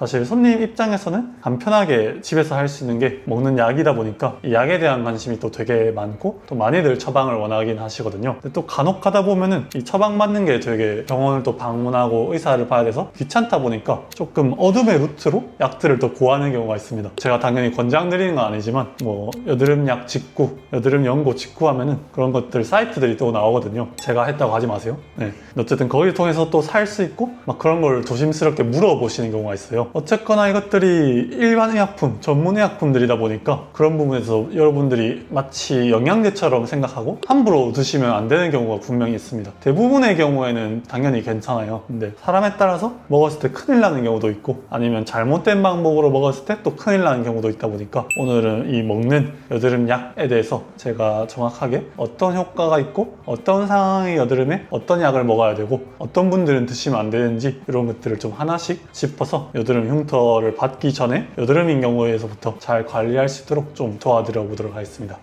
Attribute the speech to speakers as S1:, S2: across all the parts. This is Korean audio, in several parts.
S1: 사실 손님 입장에서는 간편하게 집에서 할 수 있는 게 먹는 약이다 보니까 이 약에 대한 관심이 또 되게 많고 또 많이들 처방을 원하긴 하시거든요. 근데 또 간혹 가다 보면은 이 처방 받는 게 되게 병원을 또 방문하고 의사를 봐야 돼서 귀찮다 보니까 조금 어둠의 루트로 약들을 또 구하는 경우가 있습니다. 제가 당연히 권장드리는 건 아니지만 뭐 여드름약 직구, 여드름 연고 직구 하면은 그런 것들 사이트들이 또 나오거든요. 제가 했다고 하지 마세요. 네. 어쨌든 거기를 통해서 또 살 수 있고 막 그런 걸 조심스럽게 물어보시는 경우가 있어요. 어쨌거나 이것들이 일반 의약품, 전문 의약품들이다 보니까 그런 부분에서 여러분들이 마치 영양제처럼 생각하고 함부로 드시면 안 되는 경우가 분명히 있습니다. 대부분의 경우에는 당연히 괜찮아요. 근데 사람에 따라서 먹었을 때 큰일 나는 경우도 있고 아니면 잘못된 방법으로 먹었을 때 또 큰일 나는 경우도 있다 보니까 오늘은 이 먹는 여드름 약에 대해서 제가 정확하게 어떤 효과가 있고 어떤 상황의 여드름에 어떤 약을 먹어야 되고 어떤 분들은 드시면 안 되는지 이런 것들을 좀 하나씩 짚어서 여드름 흉터를 받기 전에 여드름인 경우에서부터 잘 관리할 수 있도록 좀 도와드려 보도록 하겠습니다.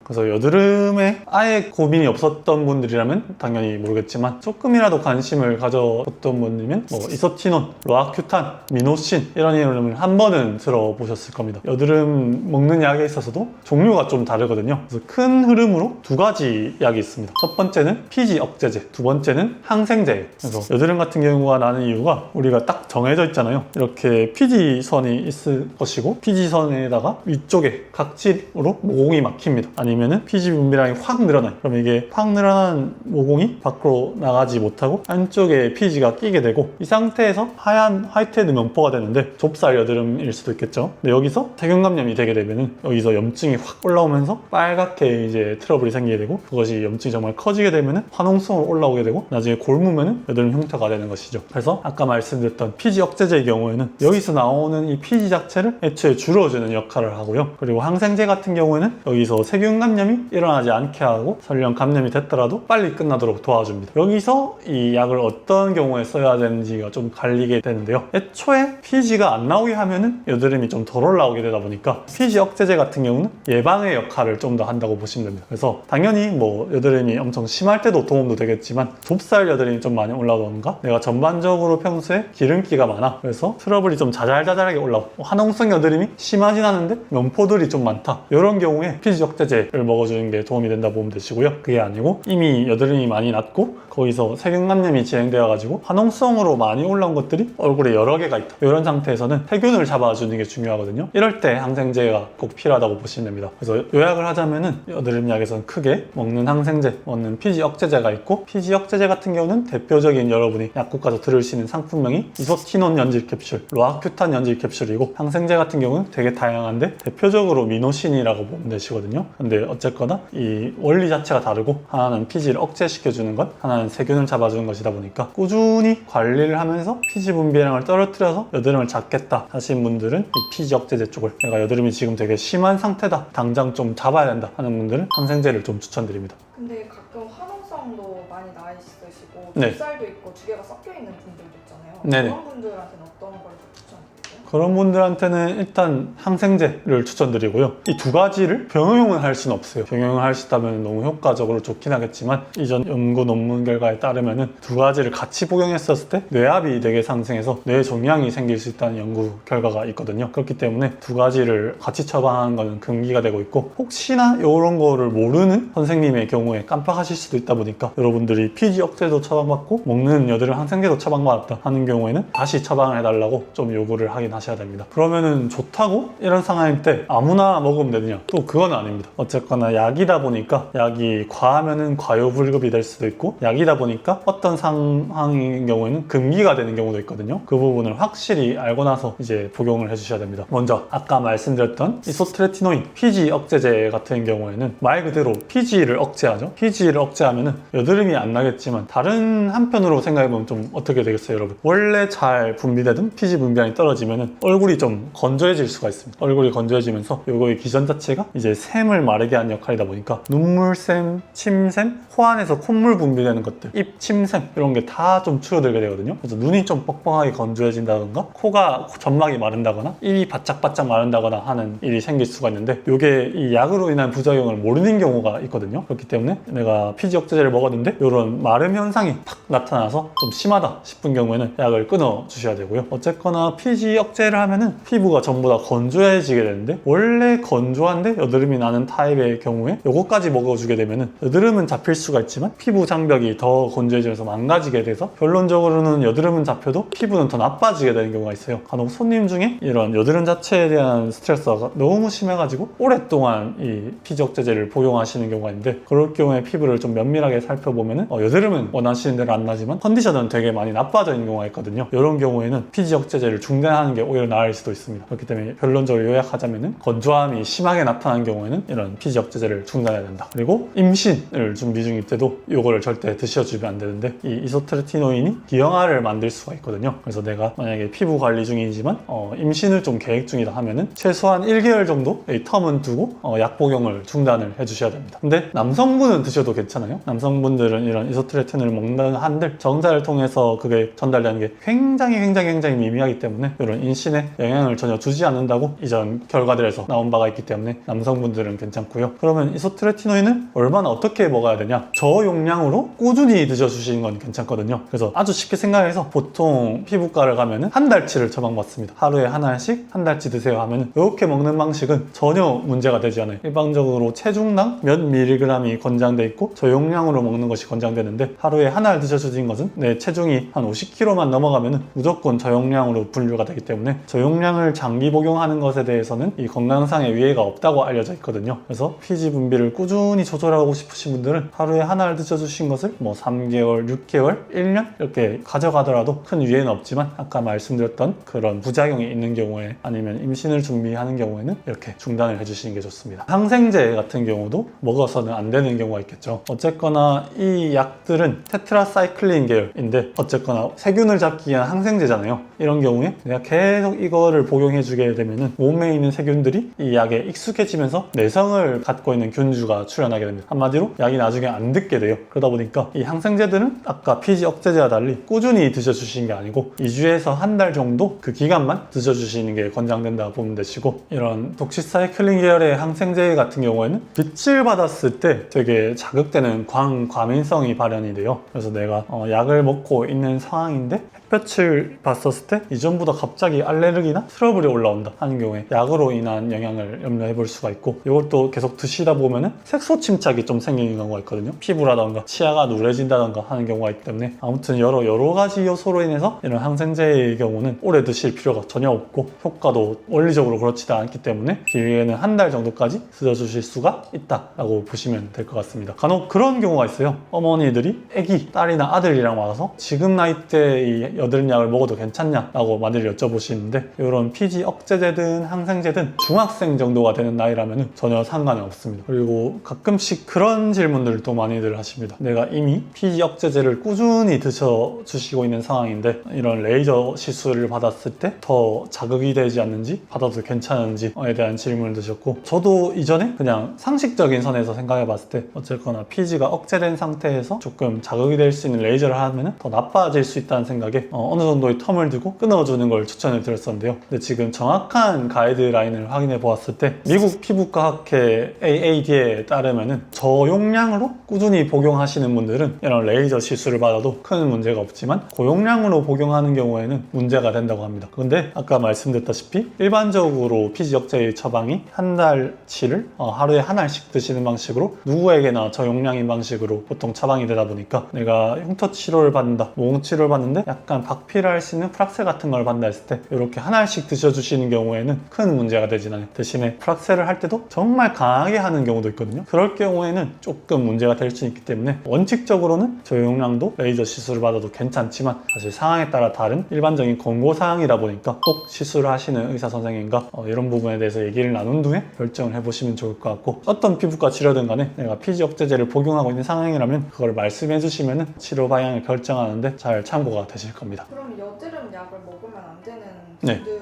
S1: 그래서 여드름에 아예 고민이 없었던 분들이라면 당연히 모르겠지만 조금이라도 관심을 가졌던 분이면 뭐 이소티논, 로아큐탄, 미노신 이런 이름을 한 번은 들어보셨을 겁니다. 여드름 먹는 약에 있어서도 종류가 좀 다르거든요. 그래서 큰 흐름으로 두 가지 약이 있습니다. 첫 번째는 피지 억제제, 두 번째는 항생제예요. 그래서 여드름 같은 경우가 나는 이유가 우리가 딱 정해져 있잖아요. 이렇게 피지선이 있을 것이고 피지선에다가 위쪽에 각질로 모공이 막힙니다. 아니면은 피지 분비량이 확 늘어나요. 그럼 이게 확 늘어난 모공이 밖으로 나가지 못하고 안쪽에 피지가 끼게 되고 이 상태에서 하얀 화이트헤드 명포가 되는데 좁쌀 여드름일 수도 있겠죠. 근데 여기서 세균 감염이 되게 되면은 여기서 염증이 확 올라오면서 빨갛게 이제 트러블이 생기게 되고 그것이 염증이 정말 커지게 되면은 화농성으로 올라오게 되고 나중에 골무면은 여드름 흉터가 되는 것이죠. 그래서 아까 말씀드렸던 피지 억제제의 경우에는 여기서 나오는 이 피지 자체를 애초에 줄여주는 역할을 하고요. 그리고 항생제 같은 경우에는 여기서 세균 감염이 일어나지 않게 하고 설령 감염이 됐더라도 빨리 끝나도록 도와줍니다. 여기서 이 약을 어떤 경우에 써야 되는지가 좀 갈리게 되는데요. 애초에 피지가 안 나오게 하면은 여드름이 좀 덜 올라오게 되다 보니까 피지 억제제 같은 경우는 예방의 역할을 좀 더 한다고 보시면 됩니다. 그래서 당연히 뭐 여드름이 엄청 심할 때도 도움도 되겠지만 좁쌀 여드름이 좀 많이 올라오던가 내가 전반적으로 평소에 기름기가 많아 그래서 트러블이 좀 자잘자잘하게 올라오고 화농성 여드름이 심하진 않은데 면포들이 좀 많다 이런 경우에 피지 억제제를 먹어주는 게 도움이 된다 보면 되시고요. 그게 아니고 이미 여드름이 많이 났고 거기서 세균 감염이 진행되어 가지고 화농성으로 많이 올라온 것들이 얼굴에 여러 개가 있다 이런 상태에서는 세균을 잡아주는 게 중요하거든요. 이럴 때 항생제가 꼭 필요하다고 보시면 됩니다. 그래서 요약을 하자면은 여드름 약에서는 크게 먹는 항생제, 먹는 피지 억제제가 있고 피지 억제제 같은 경우는 대표적인 여러분이 약국 가서 들을 수 있는 상품명이 이소티논 연질 캡슐, 로아큐탄 연질 캡슐이고 항생제 같은 경우는 되게 다양한데 대표적으로 미노신이라고 보면 되시거든요. 근데 어쨌거나 이 원리 자체가 다르고 하나는 피지를 억제시켜주는 것, 하나는 세균을 잡아주는 것이다 보니까 꾸준히 관리를 하면서 피지 분비량을 떨어뜨려서 여드름을 잡겠다 하신 분들은 이 피지 억제제 쪽을 내가 여드름이 지금 되게 심한 상태다 당장 좀 잡아야 된다 하는 분들은 항생제를 좀 추천드립니다.
S2: 근데 가끔 화농성도 많이 나 있으시고
S1: 네.
S2: 좁쌀도 있고 두 개가 섞여 있는 분들도 있잖아요.
S1: 네네.
S2: 그런 분들한테는 어떤 걸 추천드릴까요?
S1: 그런 분들한테는 일단 항생제를 추천드리고요. 이 두 가지를 병용을 할 수는 없어요. 병용을 할 수 있다면 너무 효과적으로 좋긴 하겠지만 이전 연구 논문 결과에 따르면은 두 가지를 같이 복용했었을 때 뇌압이 되게 상승해서 뇌 종양이 생길 수 있다는 연구 결과가 있거든요. 그렇기 때문에 두 가지를 같이 처방하는 것은 금기가 되고 있고 혹시나 이런 거를 모르는 선생님의 경우에 깜빡하실 수도 있다 보니까 여러분들이 피지 억제도 처방받고 먹는 여드름 항생제도 처방받았다 하는 경우에는 다시 처방을 해달라고 좀 요구를 하긴 하셔야 됩니다. 그러면은 좋다고 이런 상황일 때 아무나 먹으면 되느냐? 또 그건 아닙니다. 어쨌거나 약이다 보니까 약이 과하면은 과요불급이 될 수도 있고 약이다 보니까 어떤 상황인 경우에는 금기가 되는 경우도 있거든요. 그 부분을 확실히 알고 나서 이제 복용을 해주셔야 됩니다. 먼저 아까 말씀드렸던 이소트레티노인 피지 억제제 같은 경우에는 말 그대로 피지를 억제하죠. 피지를 억제하면은 여드름이 안 나겠지만 다른 한편으로 생각해보면 좀 어떻게 되겠어요, 여러분? 원래 잘 분비되던 피지 분비량이 떨어지면은 얼굴이 좀 건조해질 수가 있습니다. 얼굴이 건조해지면서 요거의 기전 자체가 이제 샘을 마르게 하는 역할이다 보니까 눈물샘, 침샘, 코 안에서 콧물 분비되는 것들, 입 침샘 이런 게 다 좀 줄어들게 되거든요. 그래서 눈이 좀 뻑뻑하게 건조해진다던가 코가 점막이 마른다거나 입이 바짝바짝 마른다거나 하는 일이 생길 수가 있는데 요게 이 약으로 인한 부작용을 모르는 경우가 있거든요. 그렇기 때문에 내가 피지 억제제를 먹었는데 이런 마름 현상이 탁 나타나서 좀 심하다 싶은 경우에는 약을 끊어 주셔야 되고요. 어쨌거나 피지 억제를 하면은 피부가 전부 다 건조해지게 되는데 원래 건조한데 여드름이 나는 타입의 경우에 요거까지 먹어주게 되면은 여드름은 잡힐 수가 있지만 피부 장벽이 더 건조해지면서 망가지게 돼서 결론적으로는 여드름은 잡혀도 피부는 더 나빠지게 되는 경우가 있어요. 간혹 손님 중에 이런 여드름 자체에 대한 스트레스가 너무 심해가지고 오랫동안 이 피지 억제제를 복용하시는 경우가 있는데 그럴 경우에 피부를 좀 면밀하게 살펴보면은 여드름은 원하시는 대로 안 나지만 컨디션은 되게 많이 나빠져 있는 경우가 있거든요. 이런 경우에는 피지 억제제를 중단하는 게 오히려 나을 수도 있습니다. 그렇기 때문에 결론적으로 요약하자면은 건조함이 심하게 나타난 경우에는 이런 피지 억제제를 중단해야 된다. 그리고 임신을 준비 중일 때도 이거를 절대 드셔주면 안 되는데 이 이소트레티노인이 기형아를 만들 수가 있거든요. 그래서 내가 만약에 피부 관리 중이지만 임신을 좀 계획 중이다 하면은 최소한 1개월 정도 이 텀은 두고 약 복용을 중단을 해주셔야 됩니다. 근데 남성분은 드셔도 괜찮아요. 남성분들은 이런 이소트레틴을 먹는 한들 정자를 통해서 그게 전달되는 게 굉장히 미미하기 때문에 이런 임신에 영향을 전혀 주지 않는다고 이전 결과들에서 나온 바가 있기 때문에 남성분들은 괜찮고요. 그러면 이소트레티노인을 얼마나 어떻게 먹어야 되냐? 저용량으로 꾸준히 드셔주시는 건 괜찮거든요. 그래서 아주 쉽게 생각해서 보통 피부과를 가면은 한 달치를 처방받습니다. 하루에 하나씩 한 달치 드세요 하면은 이렇게 먹는 방식은 전혀 문제가 되지 않아요. 일반적으로 체중당 몇 밀리그램이 권장돼 있고 저용량으로 먹는 것이 권장되는데 하루에 하나를 드셔주신 것은 내 체중이 한 50kg만 넘어가면은 무조건 저용량으로 분류가 되기 때문에 저용량을 장기 복용하는 것에 대해서는 이 건강상의 위해가 없다고 알려져 있거든요. 그래서 피지 분비를 꾸준히 조절하고 싶으신 분들은 하루에 하나를 드셔주신 것을 뭐 3개월, 6개월, 1년 이렇게 가져가더라도 큰 위해는 없지만 아까 말씀드렸던 그런 부작용이 있는 경우에 아니면 임신을 준비하는 경우에는 이렇게 중단을 해주시는 게 좋습니다. 항생제 같은 경우도 먹어서는 안 되는 경우가 있겠죠. 어쨌거나 이 약들은 테트라사이클린 계열인데 어쨌거나 세균을 잡기 위한 항생제잖아요. 이런 경우에 내가 계속 이거를 복용해주게 되면은 몸에 있는 세균들이 이 약에 익숙해지면서 내성을 갖고 있는 균주가 출현하게 됩니다. 한마디로 약이 나중에 안 듣게 돼요. 그러다 보니까 이 항생제들은 아까 피지 억제제와 달리 꾸준히 드셔주시는 게 아니고 2주에서 한 달 정도 그 기간만 드셔주시는 게 권장된다고 보면 되시고 이런 독시사이클린 계열의 항생제 같은 경우에는 빛을 받았을 때 되게 자극되는 과민성이 발현이 돼요. 그래서 내가 약을 먹고 있는 상황인데 햇볕을 봤었을 때 이전보다 갑자기 알레르기나 트러블이 올라온다 하는 경우에 약으로 인한 영향을 염려해 볼 수가 있고 이것도 계속 드시다 보면은 색소 침착이 좀 생기는 경우가 있거든요. 피부라던가 치아가 누래진다던가 하는 경우가 있기 때문에 아무튼 여러 가지 요소로 인해서 이런 항생제의 경우는 오래 드실 필요가 전혀 없고 효과도 원리적으로 그렇지도 않기 때문에 기회에는 한 달 정도까지 드셔주실 수가 있다라고 보시면 될 것 같습니다. 간혹 그런 경우가 있어요. 어머니들이 아기, 딸이나 아들이랑 와서 지금 나이 때 이 여드름 약을 먹어도 괜찮냐라고 많이들 여쭤보시는데 이런 피지 억제제든 항생제든 중학생 정도가 되는 나이라면 전혀 상관이 없습니다. 그리고 가끔씩 그런 질문들도 많이들 하십니다. 내가 이미 피지 억제제를 꾸준히 드셔주시고 있는 상황인데 이런 레이저 시술을 받았을 때 더 자극이 되지 않는지 받아도 괜찮은지에 대한 질문을 드셨고 저도 이전에 그냥 상식적인 선에서 생각해 봤을 때 어쨌거나 피지가 억제된 상태에서 조금 자극이 될 수 있는 레이저를 하면 더 나빠질 수 있다는 생각에 어느 정도의 텀을 두고 끊어주는 걸 추천을 드렸었는데요. 근데 지금 정확한 가이드라인을 확인해 보았을 때 미국 피부과학회 AAD에 따르면은 저용량으로 꾸준히 복용하시는 분들은 이런 레이저 시술을 받아도 큰 문제가 없지만 고용량으로 복용하는 경우에는 문제가 된다고 합니다. 근데 아까 말씀드렸다시피 일반적으로 피지 억제의 처방이 한 달치를 하루에 한 알씩 드시는 방식으로 누구에게나 저용량인 방식으로 보통 처방이 되다 보니까 내가 흉터 치료를 받는다, 모공 치료를 받는데 약간 박피를 할 수 있는 프락셀 같은 걸 받는다 했을 때 이렇게 한 알씩 드셔주시는 경우에는 큰 문제가 되진 않아요. 대신에 프락셀을 할 때도 정말 강하게 하는 경우도 있거든요. 그럴 경우에는 조금 문제가 될 수 있기 때문에 원칙적으로는 저용량도 레이저 시술을 받아도 괜찮지만 사실 상황에 따라 다른 일반적인 권고사항이다 보니까 꼭 시술을 하시는 의사 선생님과 이런 부분에 대해서 얘기를 나눈 후에 결정을 해보시면 좋을 것 같고 어떤 피부과 치료든 간에 내가 피지 억제제를 복용하고 있는 상황이라면 그걸 말씀해 주시면 치료 방향을 결정하는데 잘 참고가 되실 겁니다.
S2: 그럼 여드름 약을 먹으면 안 되는
S1: 네.
S2: 분들은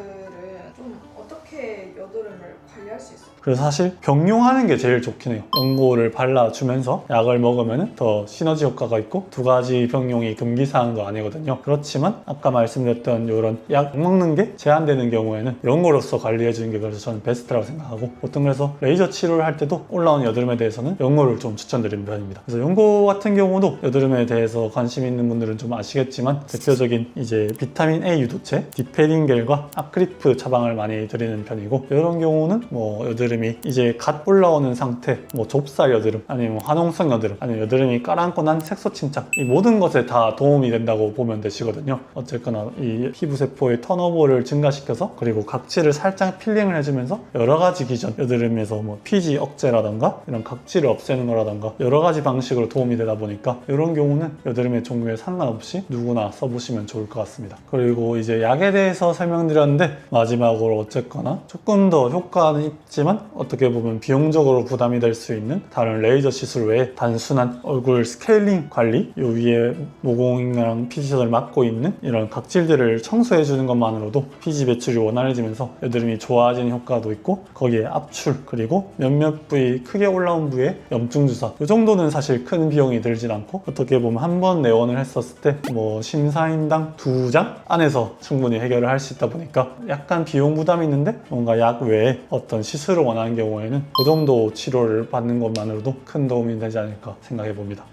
S2: 좀 어떻게 여드름을 관리할 수 있을까요?
S1: 그래서 사실 병용하는 게 제일 좋긴 해요. 연고를 발라주면서 약을 먹으면 더 시너지 효과가 있고, 두 가지 병용이 금기사항도 아니거든요. 그렇지만 아까 말씀드렸던 이런 약 먹는 게 제한되는 경우에는 연고로서 관리해주는 게 그래서 저는 베스트라고 생각하고, 보통 그래서 레이저 치료를 할 때도 올라온 여드름에 대해서는 연고를 좀 추천드리는 편입니다. 그래서 연고 같은 경우도 여드름에 대해서 관심 있는 분들은 좀 아시겠지만, 대표적인 이제 비타민 A 유도체, 디페린겔과 아크리프 처방을 많이 드리는 편이고, 이런 경우는 뭐 여드름이 이제 갓 올라오는 상태, 뭐 좁쌀 여드름, 아니면 화농성 여드름, 아니면 여드름이 깔아앉고 난 색소 침착, 이 모든 것에 다 도움이 된다고 보면 되시거든요. 어쨌거나 이 피부세포의 턴오버를 증가시켜서, 그리고 각질을 살짝 필링을 해주면서 여러 가지 기전, 여드름에서 뭐 피지 억제라던가 이런 각질을 없애는 거라던가 여러 가지 방식으로 도움이 되다 보니까, 이런 경우는 여드름의 종류에 상관없이 누구나 써보시면 좋을 것 같습니다. 그리고 이제 약에 대해서 설명드렸는데, 마지막으로 어쨌거나 조금 더 효과는 있지만 어떻게 보면 비용적으로 부담이 될 수 있는 다른 레이저 시술 외에 단순한 얼굴 스케일링 관리, 요 위에 모공이랑 피지션을 막고 있는 이런 각질들을 청소해 주는 것만으로도 피지 배출이 원활해지면서 여드름이 좋아지는 효과도 있고, 거기에 압출, 그리고 몇몇 부위 크게 올라온 부위에 염증 주사, 이 정도는 사실 큰 비용이 들진 않고, 어떻게 보면 한 번 내원을 했었을 때 뭐 심사인당 2장 안에서 충분히 해결을 할 수 있다 보니까 약간 비용 부담이 있는데, 뭔가 약 외에 어떤 시술을 원하는 경우에는 그 정도 치료를 받는 것만으로도 큰 도움이 되지 않을까 생각해 봅니다.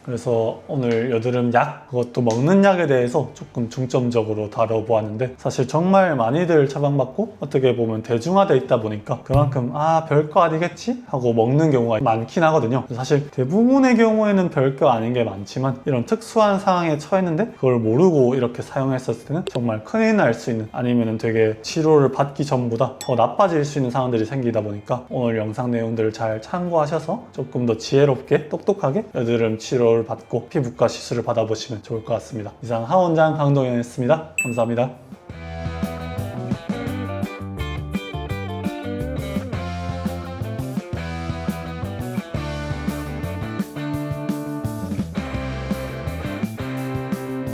S1: 그래서 오늘 여드름 약, 그것도 먹는 약에 대해서 조금 중점적으로 다뤄보았는데, 사실 정말 많이들 처방받고 어떻게 보면 대중화돼 있다 보니까 그만큼 별거 아니겠지? 하고 먹는 경우가 많긴 하거든요. 사실 대부분의 경우에는 별거 아닌 게 많지만, 이런 특수한 상황에 처했는데 그걸 모르고 이렇게 사용했었을 때는 정말 큰일 날 수 있는, 아니면 되게 치료를 받기 전보다 더 나빠질 수 있는 상황들이 생기다 보니까, 오늘 영상 내용들을 잘 참고하셔서 조금 더 지혜롭게 똑똑하게 여드름 치료를 받고 피부과 시술을 받아보시면 좋을 것 같습니다. 이상 하원장 강동현이었습니다. 감사합니다.